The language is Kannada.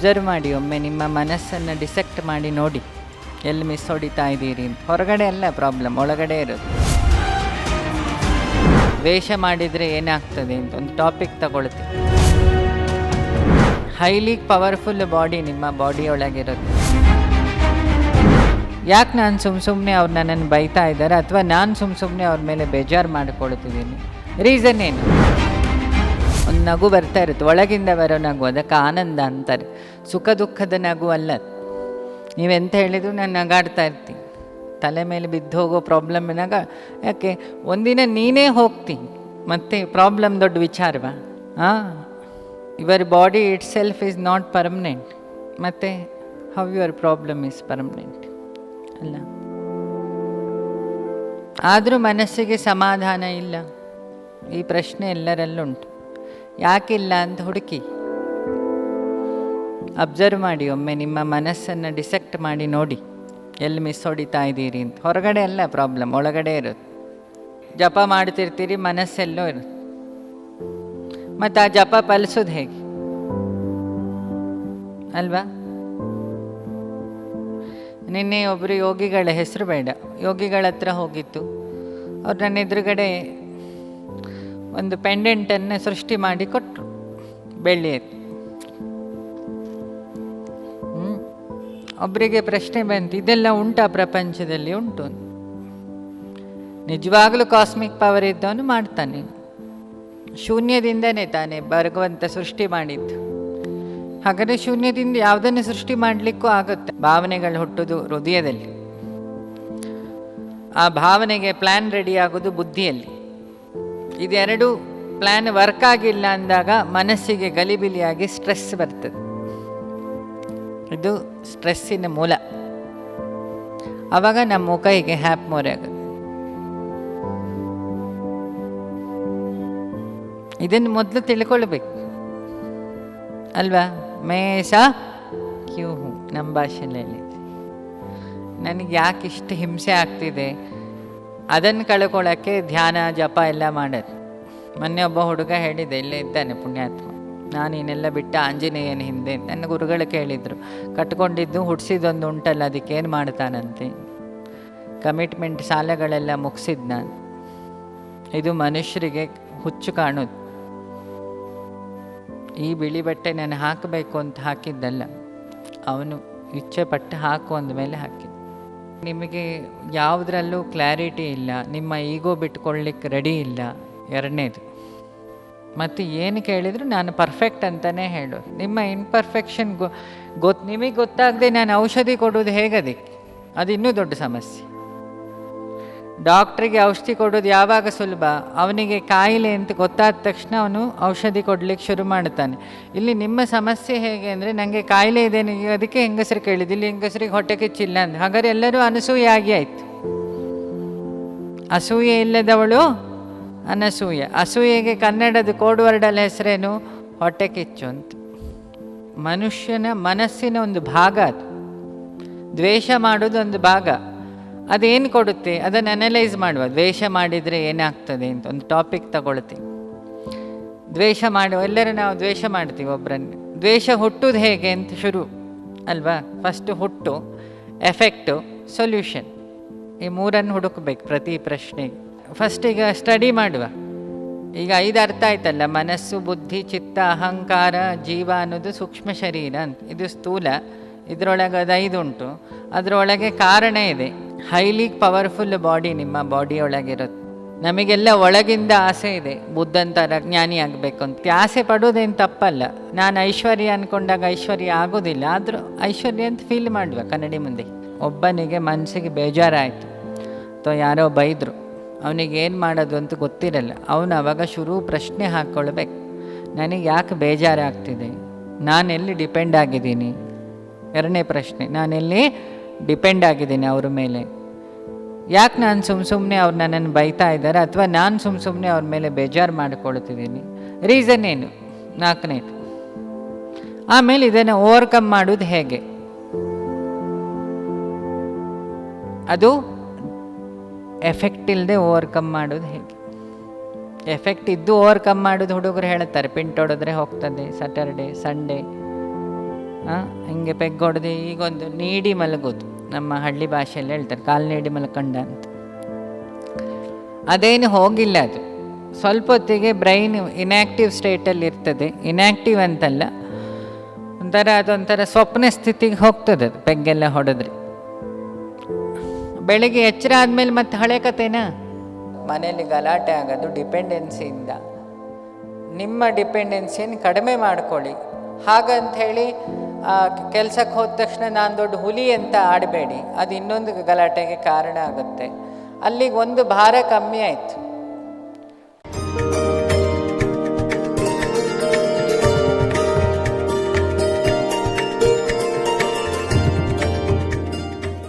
ಅಬ್ಸರ್ವ್ ಮಾಡಿ, ಒಮ್ಮೆ ನಿಮ್ಮ ಮನಸ್ಸನ್ನು ಡಿಸೆಕ್ಟ್ ಮಾಡಿ ನೋಡಿ ಎಲ್ಲಿ ಮಿಸ್ ಹೊಡಿತಾ ಇದ್ದೀರಿ ಅಂತ. ಹೊರಗಡೆ ಅಲ್ಲ ಪ್ರಾಬ್ಲಮ್, ಒಳಗಡೆ ಇರೋದು. ದ್ವೇಷ ಮಾಡಿದರೆ ಏನಾಗ್ತದೆ ಅಂತ ಒಂದು ಟಾಪಿಕ್ ತಗೊಳ್ತೀವಿ. ಹೈಲಿ ಪವರ್ಫುಲ್ ಬಾಡಿ ನಿಮ್ಮ ಬಾಡಿಯೊಳಗಿರೋದು. ಯಾಕೆ ನಾನು ಸುಮ್ಮನೆ ಅವ್ರು ನನ್ನನ್ನು ಬೈತಾ ಇದ್ದಾರೆ ಅಥವಾ ನಾನು ಸುಮ್ಮನೆ ಅವ್ರ ಮೇಲೆ ಬೇಜಾರು ಮಾಡಿಕೊಳ್ತಿದ್ದೀನಿ? ರೀಸನ್ ಏನು? ಒಂದು ನಗು ಬರ್ತಾ ಇರುತ್ತೆ, ಒಳಗಿಂದ ಬರೋ ನಗು, ಅದಕ್ಕೆ ಆನಂದ ಅಂತಾರೆ. ಸುಖ ದುಃಖದ ನಗು ಅಲ್ಲ. ನೀವೆಂತ ಹೇಳಿದ್ರು ನಾನು ನಗಾಡ್ತಾ ಇರ್ತೀನಿ. ತಲೆ ಮೇಲೆ ಬಿದ್ದು ಹೋಗೋ ಪ್ರಾಬ್ಲಮ್ ಯಾಕೆ ಒಂದಿನ ನೀನೇ ಹೋಗ್ತೀನಿ, ಮತ್ತೆ ಪ್ರಾಬ್ಲಮ್ ದೊಡ್ಡ ವಿಚಾರವಾ? Your body itself is not permanent, ಮತ್ತು how your problem is permanent ಅಲ್ಲ. ಆದರೂ ಮನಸ್ಸಿಗೆ ಸಮಾಧಾನ ಇಲ್ಲ. ಈ ಪ್ರಶ್ನೆ ಎಲ್ಲರಲ್ಲುಂಟು. ಯಾಕಿಲ್ಲ ಅಂತ ಹುಡುಕಿ ಅಬ್ಸರ್ವ್ ಮಾಡಿ, ಒಮ್ಮೆ ನಿಮ್ಮ ಮನಸ್ಸನ್ನು ಡಿಸೆಕ್ಟ್ ಮಾಡಿ ನೋಡಿ ಎಲ್ಲಿ ಮಿಸ್ ಹೊಡಿತಾ ಇದ್ದೀರಿ ಅಂತ. ಹೊರಗಡೆ ಅಲ್ಲ ಪ್ರಾಬ್ಲಮ್, ಒಳಗಡೆ ಇರೋದು. ಜಪ ಮಾಡ್ತಿರ್ತೀರಿ, ಮನಸ್ಸೆಲ್ಲೋ ಇರುತ್ತೆ. ಮತ್ತು ಆ ಜಪ ಫಲಿಸೋದು ಹೇಗೆ ಅಲ್ವಾ? ನಿನ್ನೆ ಒಬ್ಬರು ಯೋಗಿಗಳ ಹೆಸರು ಬೇಡ, ಯೋಗಿಗಳ ಹತ್ರ ಹೋಗಿತ್ತು. ಅವ್ರು ನನ್ನ ಎದುರುಗಡೆ ಒಂದು ಪೆಂಡೆಂಟನ್ನು ಸೃಷ್ಟಿ ಮಾಡಿ ಕೊಟ್ಟರು, ಬೆಳ್ಳಿಯದು. ಒಬ್ಬರಿಗೆ ಪ್ರಶ್ನೆ ಬಂತು, ಇದೆಲ್ಲ ಉಂಟಾ ಪ್ರಪಂಚದಲ್ಲಿ? ಉಂಟು. ನಿಜವಾಗಲೂ ಕಾಸ್ಮಿಕ್ ಪವರ್ ಇದ್ದವನು ಮಾಡ್ತಾನೆ. ಶೂನ್ಯದಿಂದನೇ ತಾನೇ ಭಗವಂತ ಸೃಷ್ಟಿ ಮಾಡಿದ್ದು. ಹಾಗಾದರೆ ಶೂನ್ಯದಿಂದ ಯಾವುದನ್ನು ಸೃಷ್ಟಿ ಮಾಡಲಿಕ್ಕೂ ಆಗುತ್ತೆ. ಭಾವನೆಗಳು ಹುಟ್ಟೋದು ಹೃದಯದಲ್ಲಿ, ಆ ಭಾವನೆಗೆ ಪ್ಲ್ಯಾನ್ ರೆಡಿ ಆಗೋದು ಬುದ್ಧಿಯಲ್ಲಿ. ಇದೆರಡು ಪ್ಲ್ಯಾನ್ ವರ್ಕ್ ಆಗಿಲ್ಲ ಅಂದಾಗ ಮನಸ್ಸಿಗೆ ಗಲಿಬಿಲಿಯಾಗಿ ಸ್ಟ್ರೆಸ್ ಬರ್ತದೆ. ಇದು ಸ್ಟ್ರೆಸ್ಸಿನ ಮೂಲ. ಆವಾಗ ನಮ್ಮ ಮುಖ ಹೀಗೆ ಹ್ಯಾಪ್ ಮೋರೆ ಆಗುತ್ತೆ. ಇದನ್ನು ಮೊದಲು ತಿಳ್ಕೊಳ್ಬೇಕು ಅಲ್ವಾ? ಮೇಷ ಕ್ಯೂ ಹೂ ನಮ್ಮ ಭಾಷೆಯಲ್ಲಿ. ನನಗೆ ಯಾಕೆ ಇಷ್ಟು ಹಿಂಸೆ ಆಗ್ತಿದೆ ಅದನ್ನು ಕಳ್ಕೊಳ್ಳೋಕ್ಕೆ ಧ್ಯಾನ ಜಪ ಎಲ್ಲ ಮಾಡೋದು. ಮೊನ್ನೆ ಒಬ್ಬ ಹುಡುಗ ಹೇಳಿದೆ, ಇಲ್ಲೇ ಇದ್ದಾನೆ ಪುಣ್ಯಾತ್ಮ, ನಾನು ಇನ್ನೆಲ್ಲ ಬಿಟ್ಟು ಆಂಜನೇಯನ ಹಿಂದೆ. ನನ್ನ ಗುರುಗಳು ಕೇಳಿದರು, ಕಟ್ಕೊಂಡಿದ್ದು ಹುಡ್ಸಿದೊಂದು ಉಂಟಲ್ಲ ಅದಕ್ಕೇನು ಮಾಡ್ತಾನಂತೆ. ಕಮಿಟ್ಮೆಂಟ್ ಸಾಲಗಳೆಲ್ಲ ಮುಗಿಸಿದ್ದು ನಾನು. ಇದು ಮನುಷ್ಯರಿಗೆ ಹುಚ್ಚು ಕಾಣೋದು. ಈ ಬಿಳಿ ಬಟ್ಟೆ ನಾನು ಹಾಕಬೇಕು ಅಂತ ಹಾಕಿದ್ದಲ್ಲ, ಅವನು ಇಚ್ಛೆ ಪಟ್ಟು ಹಾಕು ಅಂದಮೇಲೆ ಹಾಕಿದ್ದು. ನಿಮಗೆ ಯಾವುದರಲ್ಲೂ ಕ್ಲಾರಿಟಿ ಇಲ್ಲ, ನಿಮ್ಮ ಈಗೋ ಬಿಟ್ಕೊಳ್ಳಿಕ್ಕೆ ರೆಡಿ ಇಲ್ಲ. ಎರಡನೇದು. ಮತ್ತು ಏನು ಕೇಳಿದ್ರು ನಾನು ಪರ್ಫೆಕ್ಟ್ ಅಂತಲೇ ಹೇಳೋದು. ನಿಮ್ಮ ಇನ್ಪರ್ಫೆಕ್ಷನ್ ನಿಮಗೆ ಗೊತ್ತಾಗದೆ ನಾನು ಔಷಧಿ ಕೊಡೋದು ಹೇಗದಕ್ಕೆ? ಅದು ಇನ್ನೂ ದೊಡ್ಡ ಸಮಸ್ಯೆ. ಡಾಕ್ಟ್ರಿಗೆ ಔಷಧಿ ಕೊಡೋದು ಯಾವಾಗ ಸುಲಭ? ಅವನಿಗೆ ಕಾಯಿಲೆ ಅಂತ ಗೊತ್ತಾದ ತಕ್ಷಣ ಅವನು ಔಷಧಿ ಕೊಡಲಿಕ್ಕೆ ಶುರು ಮಾಡ್ತಾನೆ. ಇಲ್ಲಿ ನಿಮ್ಮ ಸಮಸ್ಯೆ ಹೇಗೆ ಅಂದರೆ, ನನಗೆ ಕಾಯಿಲೆ ಇದೆ, ಅದಕ್ಕೆ ಹೆಂಗಸರು ಕೇಳಿದ್ದು, ಇಲ್ಲಿ ಹೆಂಗಸರಿಗೆ ಹೊಟ್ಟೆ ಕಿಚ್ಚಿಲ್ಲ ಅಂತ. ಹಾಗಾದ್ರೆ ಎಲ್ಲರೂ ಅನಸೂಯೆ ಆಗಿ ಆಯಿತು. ಅಸೂಯೆ ಇಲ್ಲದವಳು ಅನಸೂಯೆ. ಅಸೂಯೆಗೆ ಕನ್ನಡದ ಕೋಡ್ ವರ್ಡಲ್ಲ ಹೆಸರೇನು? ಹೊಟ್ಟೆ ಕಿಚ್ಚು ಅಂತ. ಮನುಷ್ಯನ ಮನಸ್ಸಿನ ಒಂದು ಭಾಗ ಅದು. ದ್ವೇಷ ಮಾಡೋದು ಒಂದು ಭಾಗ. ಅದೇನು ಕೊಡುತ್ತೆ ಅದನ್ನು ಅನಲೈಸ್ ಮಾಡುವ. ದ್ವೇಷ ಮಾಡಿದರೆ ಏನಾಗ್ತದೆ ಅಂತ ಒಂದು ಟಾಪಿಕ್ ತಗೊಳ್ತೀವಿ. ದ್ವೇಷ ಮಾಡುವ ಎಲ್ಲರೂ ನಾವು ದ್ವೇಷ ಮಾಡ್ತೀವಿ ಒಬ್ಬರನ್ನು. ದ್ವೇಷ ಹುಟ್ಟುದು ಹೇಗೆ ಅಂತ ಶುರು ಅಲ್ವಾ? ಫಸ್ಟು ಹುಟ್ಟು, ಎಫೆಕ್ಟು, ಸೊಲ್ಯೂಷನ್, ಈ ಮೂರನ್ನು ಹುಡುಕಬೇಕು ಪ್ರತಿ ಪ್ರಶ್ನೆಗೆ. ಫಸ್ಟ್ ಈಗ ಸ್ಟಡಿ ಮಾಡುವ. ಈಗ 5 ಅರ್ಥ ಆಯ್ತಲ್ಲ, ಮನಸ್ಸು, ಬುದ್ಧಿ, ಚಿತ್ತ, ಅಹಂಕಾರ, ಜೀವ ಅನ್ನೋದು ಸೂಕ್ಷ್ಮ ಶರೀರ ಅಂತ. ಇದು ಸ್ಥೂಲ, ಇದರೊಳಗೆ ಅದು 5 ಉಂಟು. ಅದರೊಳಗೆ ಕಾರಣ ಇದೆ. ಹೈಲಿ ಪವರ್ಫುಲ್ ಬಾಡಿ ನಿಮ್ಮ ಬಾಡಿಯೊಳಗಿರುತ್ತೆ. ನಮಗೆಲ್ಲ ಒಳಗಿಂದ ಆಸೆ ಇದೆ, ಬುದ್ಧಂತರ ಜ್ಞಾನಿ ಆಗಬೇಕು ಅಂತ. ಆಸೆ ಪಡೋದೇನು ತಪ್ಪಲ್ಲ. ನಾನು ಐಶ್ವರ್ಯ ಅಂದ್ಕೊಂಡಾಗ ಐಶ್ವರ್ಯ ಆಗೋದಿಲ್ಲ, ಆದರೂ ಐಶ್ವರ್ಯ ಅಂತ ಫೀಲ್ ಮಾಡುವ ಕನ್ನಡಿ ಮುಂದೆ. ಒಬ್ಬನಿಗೆ ಮನಸ್ಸಿಗೆ ಬೇಜಾರಾಯಿತು ಅಥವಾ ಯಾರೋ ಬೈದರು, ಅವನಿಗೆ ಏನು ಮಾಡೋದು ಅಂತ ಗೊತ್ತಿರಲ್ಲ. ಅವನು ಆವಾಗ ಶುರು ಪ್ರಶ್ನೆ ಹಾಕ್ಕೊಳ್ಬೇಕು, ನನಗೆ ಯಾಕೆ ಬೇಜಾರಾಗ್ತಿದೆ? ನಾನೆಲ್ಲಿ ಡಿಪೆಂಡ್ ಆಗಿದ್ದೀನಿ? ಎರಡನೇ ಪ್ರಶ್ನೆ, ನಾನೆಲ್ಲಿ ಡಿಪೆಂಡ್ ಆಗಿದ್ದೀನಿ ಅವ್ರ ಮೇಲೆ? ಯಾಕೆ ನಾನು ಸುಮ್ಮನೆ ಅವ್ರು ನನ್ನನ್ನು ಬೈತಾ ಇದ್ದಾರೆ ಅಥವಾ ನಾನು ಸುಮ್ಮನೆ ಅವ್ರ ಮೇಲೆ ಬೇಜಾರು ಮಾಡಿಕೊಳ್ತಿದ್ದೀನಿ? ರೀಸನ್ ಏನು? 4ನೇದು. ಆಮೇಲೆ ಇದನ್ನು ಓವರ್ಕಮ್ ಮಾಡೋದು ಹೇಗೆ? ಅದು ಎಫೆಕ್ಟ್ ಇಲ್ಲದೆ ಓವರ್ಕಮ್ ಮಾಡೋದು ಹೇಗೆ? ಎಫೆಕ್ಟ್ ಇದ್ದು ಓವರ್ಕಮ್ ಮಾಡೋದು ಹುಡುಗರು ಹೇಳ್ತಾರೆ, ಪಿಂಟ್ ಹೊಡೆದ್ರೆ ಹೋಗ್ತದೆ, ಸ್ಯಾಟರ್ಡೆ ಸಂಡೇ ಹಿಂಗೆ ಪೆಗ್ಗೊಡ್ದು ಈಗೊಂದು ನೀಡಿ ಮಲಗೋದು, ನಮ್ಮ ಹಳ್ಳಿ ಭಾಷೆಯಲ್ಲಿ ಹೇಳ್ತಾರೆ ಕಾಲು ನೀಡಿ ಮಲ್ಕಂಡ ಅಂತ. ಅದೇನು ಹೋಗಿಲ್ಲ, ಅದು ಸ್ವಲ್ಪ ಹೊತ್ತಿಗೆ ಬ್ರೈನ್ ಇನ್ಯಾಕ್ಟಿವ್ ಸ್ಟೇಟಲ್ಲಿ ಇರ್ತದೆ. ಇನ್ಯಾಕ್ಟಿವ್ ಅಂತಲ್ಲ, ಅದೊಂಥರ ಸ್ವಪ್ನ ಸ್ಥಿತಿಗೆ ಹೋಗ್ತದೆ ಅದು ಪೆಗ್ಗೆಲ್ಲ ಹೊಡೆದ್ರೆ. ಬೆಳಿಗ್ಗೆ ಎಚ್ಚರ ಆದಮೇಲೆ ಮತ್ತೆ ಹಳೆ ಕತೆನಾ, ಮನೆಯಲ್ಲಿ ಗಲಾಟೆ ಆಗೋದು ಡಿಪೆಂಡೆನ್ಸಿಯಿಂದ. ನಿಮ್ಮ ಡಿಪೆಂಡೆನ್ಸಿಯನ್ನು ಕಡಿಮೆ ಮಾಡ್ಕೊಳ್ಳಿ. ಹಾಗಂತ ಹೇಳಿ ಕೆಲಸಕ್ಕೆ ಹೋದ ತಕ್ಷಣ ನಾನು ದೊಡ್ಡ ಹುಲಿ ಅಂತ ಆಡಬೇಡಿ, ಅದು ಇನ್ನೊಂದು ಗಲಾಟೆಗೆ ಕಾರಣ ಆಗುತ್ತೆ. ಅಲ್ಲಿಗೆ ಒಂದು ಭಾರ ಕಮ್ಮಿ ಆಯಿತು.